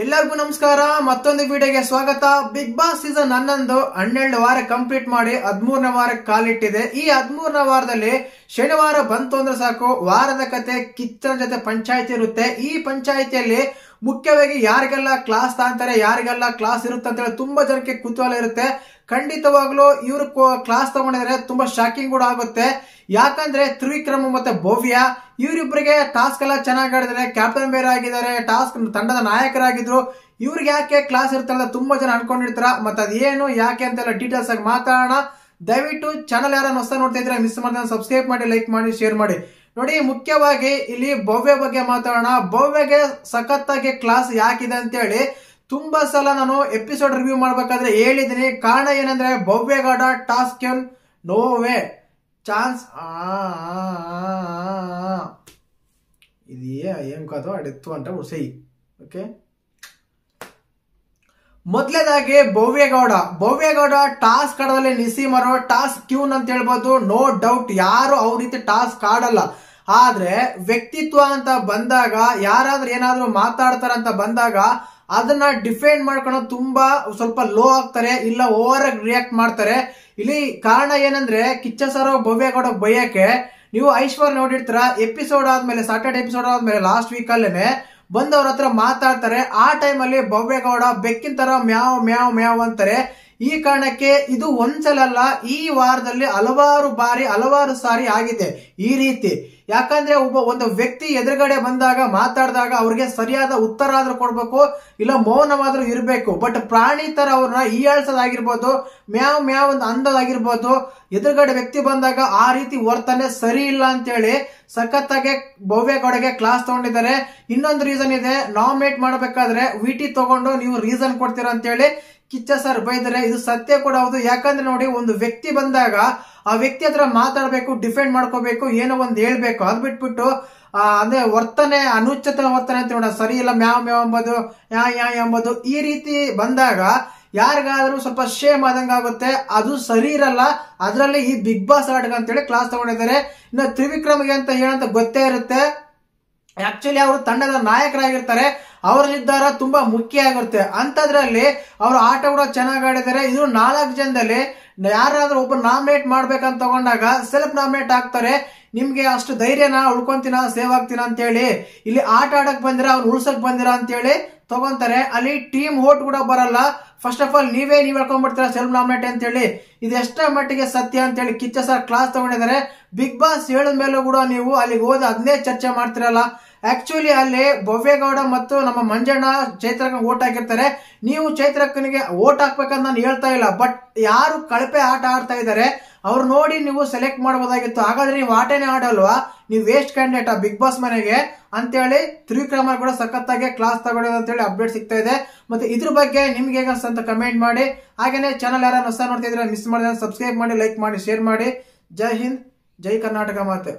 ಎಲ್ಲರಿಗೂ ನಮಸ್ಕಾರ. ಮತ್ತೊಂದು ವಿಡಿಯೋಗೆ ಸ್ವಾಗತ. ಬಿಗ್ ಬಾಸ್ ಸೀಸನ್ 11 12 ವಾರ ಕಂಪ್ಲೀಟ್ ಮಾಡಿ 13ನೇ ವಾರಕ್ಕೆ ಕಾಲಿಟ್ಟಿದೆ. ಈ 13ನೇ ವಾರದಲ್ಲಿ ಶನಿವಾರ ಬಂತು ಅಂದ್ರೆ ಸಾಕು, ವಾರದ ಕತೆ ಕಿಚ್ಚನ ಜೊತೆ ಪಂಚಾಯಿತಿ ಇರುತ್ತೆ. ಈ ಪಂಚಾಯಿತಿಯಲ್ಲಿ ಮುಖ್ಯವಾಗಿ ಯಾರಿಗೆಲ್ಲ ಕ್ಲಾಸ್ ತಾಂತಾರೆ, ಯಾರಿಗೆಲ್ಲ ಕ್ಲಾಸ್ ಇರುತ್ತೆ ಅಂತ ಹೇಳಿ ತುಂಬಾ ಜನಕ್ಕೆ ಕುತೂಹಲ ಇರುತ್ತೆ. ಖಂಡಿತವಾಗ್ಲೂ ಇವರು ಕ್ಲಾಸ್ ತಗೊಂಡಿದ್ರೆ ತುಂಬಾ ಶಾಕಿಂಗ್ ಕೂಡ ಆಗುತ್ತೆ. ಯಾಕಂದ್ರೆ ತ್ರಿವಿಕ್ರಮ್ ಮತ್ತೆ ಭವ್ಯ ಇವರಿಬ್ಬರಿಗೆ ಟಾಸ್ಕ್ ಎಲ್ಲ ಚೆನ್ನಾಗಿ ಆಡಿದ್ದಾರೆ, ಕ್ಯಾಪ್ಟನ್ ಬೇರೆ ಆಗಿದ್ದಾರೆ, ಟಾಸ್ಕ್ ತಂಡದ ನಾಯಕರಾಗಿದ್ರು. ಇವ್ರಿಗೆ ಯಾಕೆ ಕ್ಲಾಸ್ ಇರುತ್ತಲ್ಲ ತುಂಬಾ ಜನ ಅನ್ಕೊಂಡಿರ್ತಾರ. ಮತ್ತೆ ಅದೇನು ಯಾಕೆ ಅಂತೆಲ್ಲ ಡೀಟೇಲ್ಸ್ ಆಗಿ ಮಾತಾಡೋಣ. ದಯವಿಟ್ಟು ಚಾನಲ್ ಯಾರನ್ನ ಹೊಸ ನೋಡ್ತಾ ಇದ್ರೆ ಮಿಸ್ ಮಾಡಿದ್ರೆ ಸಬ್ಸ್ಕ್ರೈಬ್ ಮಾಡಿ, ಲೈಕ್ ಮಾಡಿ, ಶೇರ್ ಮಾಡಿ. ನೋಡಿ, ಮುಖ್ಯವಾಗಿ ಇಲ್ಲಿ ಭವ್ಯ ಬಗ್ಗೆ ಮಾತಾಡೋಣ. ಭವ್ಯಗೆ ಸಖತ್ತಾಗಿ ಕ್ಲಾಸ್ ಯಾಕಿದೆ ಅಂತೇಳಿ ತುಂಬಾ ಸಲ ನಾನು ಎಪಿಸೋಡ್ ರಿವ್ಯೂ ಮಾಡ್ಬೇಕಾದ್ರೆ ಹೇಳಿದೀನಿ. ಕಾರಣ ಏನಂದ್ರೆ ಭವ್ಯಗೌಡ ಟಾಸ್ಕ್ ನೋವೇ ಚಾನ್ಸ್ ಇದೆಯೇ ಏನ್ ಕಾದು ಅಡಿತ್ತು ಅಂತ ಸೈ. ಓಕೆ, ಮೊದಲೇದಾಗಿ ಭವ್ಯಗೌಡ ಟಾಸ್ಕ್ ಆಡೋದಲ್ಲಿ ನಿಸೀಮರು ಟಾಸ್ಕ್ ಕ್ಯೂನ್ ಅಂತ ಹೇಳ್ಬೋದು. ನೋ ಡೌಟ್, ಯಾರು ಅವ್ರ ರೀತಿ ಟಾಸ್ಕ್ ಆಡಲ್ಲ. ಆದ್ರೆ ವ್ಯಕ್ತಿತ್ವ ಅಂತ ಬಂದಾಗ, ಯಾರಾದ್ರೂ ಏನಾದ್ರೂ ಮಾತಾಡ್ತಾರ ಅಂತ ಬಂದಾಗ ಅದನ್ನ ಡಿಫೆಂಡ್ ಮಾಡ್ಕೊಂಡು ತುಂಬಾ ಸ್ವಲ್ಪ ಲೋ ಆಗ್ತಾರೆ, ಇಲ್ಲ ಓವರ್ ಆಗಿ ರಿಯಾಕ್ಟ್ ಮಾಡ್ತಾರೆ. ಇಲ್ಲಿ ಕಾರಣ ಏನಂದ್ರೆ ಕಿಚ್ಚ ಸರ್ ಭವ್ಯಗೌಡ ಬೈಯಕ್ಕೆ ನೀವು ಐಶ್ವರ್ಯ ನೋಡಿರ್ತೀರ. ಎಪಿಸೋಡ್ ಆದ್ಮೇಲೆ, ಸಾಟರ್ಡೆ ಎಪಿಸೋಡ್ ಆದ್ಮೇಲೆ ಲಾಸ್ಟ್ ವೀಕ್ ಅಲ್ಲೇನೆ ಬಂದವ್ರ ಹತ್ರ ಮಾತಾಡ್ತಾರೆ. ಆ ಟೈಮ್ ಅಲ್ಲಿ ಭವ್ಯಗೌಡ ಬೆಕ್ಕಿನ ತರ ಮ್ಯಾವ್ ಮ್ಯಾವ್ ಮ್ಯಾವ್ ಅಂತಾರೆ. ಈ ಕಾರಣಕ್ಕೆ ಇದು ಒಂದ್ಸಲ ಅಲ್ಲ, ಈ ವಾರದಲ್ಲಿ ಹಲವಾರು ಸಾರಿ ಆಗಿದೆ ಈ ರೀತಿ. ಯಾಕಂದ್ರೆ ಒಂದು ವ್ಯಕ್ತಿ ಎದುರುಗಡೆ ಬಂದಾಗ ಮಾತಾಡಿದಾಗ ಅವ್ರಿಗೆ ಸರಿಯಾದ ಉತ್ತರ ಆದ್ರೂ ಕೊಡ್ಬೇಕು, ಇಲ್ಲ ಮೌನವಾದ್ರೂ ಇರಬೇಕು. ಬಟ್ ಪ್ರಾಣಿ ತರ ಅವ್ರನ್ನ ಹೀಯಾಳ್ಸೋದಾಗಿರ್ಬೋದು, ಮ್ಯಾವ್ ಮ್ಯಾವ್ ಅಂತ ಅಂದೋದಾಗಿರ್ಬೋದು. ಎದುರುಗಡೆ ವ್ಯಕ್ತಿ ಬಂದಾಗ ಆ ರೀತಿ ವರ್ತನೆ ಸರಿ ಇಲ್ಲ ಅಂತೇಳಿ ಸಖತ್ತಾಗಿ ಭವ್ಯಗೌಡಗೆ ಕ್ಲಾಸ್ ತಗೊಂಡಿದ್ದಾರೆ. ಇನ್ನೊಂದು ರೀಸನ್ ಇದೆ, ನಾಮಿನೇಟ್ ಮಾಡಬೇಕಾದ್ರೆ ವಿಟಿ ತಗೊಂಡು ನೀವು ರೀಸನ್ ಕೊಡ್ತೀರಾ ಅಂತೇಳಿ ಕಿಚ್ಚ ಸರ್ ಬೈದರೆ. ಇದು ಸತ್ಯ ಕೂಡ ಹೌದು. ಯಾಕಂದ್ರೆ ನೋಡಿ, ಒಂದು ವ್ಯಕ್ತಿ ಬಂದಾಗ ಆ ವ್ಯಕ್ತಿ ಹತ್ರ ಮಾತಾಡ್ಬೇಕು, ಡಿಫೆಂಡ್ ಮಾಡ್ಕೋಬೇಕು, ಏನೋ ಒಂದು ಹೇಳ್ಬೇಕು. ಅದ್ ಬಿಟ್ಬಿಟ್ಟು ಅಂದ್ರೆ ವರ್ತನೆ, ಅನುಚಿತ ವರ್ತನೆ ಅಂತ ನೋಡ, ಸರಿ ಇಲ್ಲ ಮ್ಯಾವ್ ಮ್ಯಾವ್ ಎಂಬುದು, ಯಾ ಎಂಬುದು, ಈ ರೀತಿ ಬಂದಾಗ ಯಾರಿಗಾದ್ರೂ ಸ್ವಲ್ಪ ಶೇಮ್ ಆದಂಗ ಆಗುತ್ತೆ. ಅದು ಸರಿ ಇರಲ್ಲ. ಅದರಲ್ಲಿ ಈ ಬಿಗ್ ಬಾಸ್ ಆಟಗ ಅಂತೇಳಿ ಕ್ಲಾಸ್ ತಗೊಂಡಿದ್ದಾರೆ. ಇನ್ನು ತ್ರಿವಿಕ್ರಮ್ಗೆ ಅಂತ ಹೇಳಂತ ಗೊತ್ತೇ ಇರುತ್ತೆ. ಆಕ್ಚುಲಿ ಅವರು ತಂಡದ ನಾಯಕರಾಗಿರ್ತಾರೆ, ಅವರ ನಿರ್ಧಾರ ತುಂಬಾ ಮುಖ್ಯ ಆಗಿರುತ್ತೆ. ಅಂತದ್ರಲ್ಲಿ ಅವರು ಆಟ ಕೂಡ ಚೆನ್ನಾಗಿ ಆಡಿದ್ದಾರೆ. ಇದು 4 ಜನದಲ್ಲಿ ಯಾರಾದ್ರೂ ಒಬ್ಬ ನಾಮಿನೇಟ್ ಮಾಡ್ಬೇಕಂತ ತಗೊಂಡಾಗ ಸೆಲ್ಫ್ ನಾಮಿನೇಟ್ ಆಗ್ತಾರೆ. ನಿಮ್ಗೆ ಅಷ್ಟು ಧೈರ್ಯನ ಉಳ್ಕೊಂತೀನ, ಸೇವ್ ಆಗ್ತೀನ ಅಂತ ಹೇಳಿ, ಇಲ್ಲಿ ಆಟ ಆಡಕ್ ಬಂದಿರ, ಅವ್ರು ಉಳ್ಸಕ್ ಬಂದಿರ ಅಂತ ಹೇಳಿ ತಗೊಂತಾರೆ. ಅಲ್ಲಿ ಟೀಮ್ ಓಟ್ ಕೂಡ ಬರಲ್ಲ. ಫಸ್ಟ್ ಆಫ್ ಆಲ್ ನೀವ್ ಹೇಳ್ಕೊಂಡ್ಬಿಡ್ತೀರಾ ಸೆಲ್ಫ್ ನಾಮಿನೇಟ್ ಅಂತ ಹೇಳಿ. ಇದು ಎಷ್ಟರ ಮಟ್ಟಿಗೆ ಸತ್ಯ ಅಂತ ಹೇಳಿ ಕಿಚ್ಚ ಸರ್ ಕ್ಲಾಸ್ ತಗೊಂಡಿದ್ದಾರೆ. ಬಿಗ್ ಬಾಸ್ ಹೇಳಿದ ಮೇಲೂ ಕೂಡ ನೀವು ಅಲ್ಲಿಗೆ ಹೋದ ಅದನ್ನೇ ಚರ್ಚೆ ಮಾಡ್ತಿರಲ್ಲ. ಆಕ್ಚುಲಿ ಅಲ್ಲಿ ಭವ್ಯಗೌಡ ಮತ್ತು ನಮ್ಮ ಮಂಜಣ್ಣ ಚೈತ್ರಕ್ಕ ಓಟ್ ಹಾಕಿರ್ತಾರೆ. ನೀವು ಚೈತ್ರಕ್ಕನಿಗೆ ಓಟ್ ಹಾಕ್ಬೇಕಂತ ನಾನು ಹೇಳ್ತಾ ಇಲ್ಲ, ಬಟ್ ಯಾರು ಕಳಪೆ ಆಟ ಆಡ್ತಾ ಇದ್ದಾರೆ ಅವ್ರು ನೋಡಿ ನೀವು ಸೆಲೆಕ್ಟ್ ಮಾಡಬಹುದಾಗಿತ್ತು. ಹಾಗಾದ್ರೆ ನೀವು ಆಟನೇ ಆಡಲ್ವಾ, ನೀವು ವೇಸ್ಟ್ ಕ್ಯಾಂಡಿಡೇಟ್ ಬಿಗ್ ಬಾಸ್ ಮನೆಗೆ ಅಂತೇಳಿ ತ್ರಿವಿಕ್ರಮ ಕೂಡ ಸಖತ್ತಾಗಿ ಕ್ಲಾಸ್ ತಗೊಳ್ಳೋದು ಅಂತೇಳಿ ಅಪ್ಡೇಟ್ ಸಿಗ್ತಾ ಇದೆ. ಮತ್ತೆ ಇದ್ರ ಬಗ್ಗೆ ನಿಮ್ಗೆ ಹೇಗೆ ಅಂತ ಕಮೆಂಟ್ ಮಾಡಿ. ಹಾಗೇನೆ ಚಾನಲ್ ಯಾರು ಹೊಸ ನೋಡ್ತಾ ಇದ್ರೆ ಮಿಸ್ ಮಾಡಿದ್ರೆ ಸಬ್ಸ್ಕ್ರೈಬ್ ಮಾಡಿ, ಲೈಕ್ ಮಾಡಿ, ಶೇರ್ ಮಾಡಿ. ಜೈ ಹಿಂದ್, ಜೈ ಕರ್ನಾಟಕ ಮಾತೆ.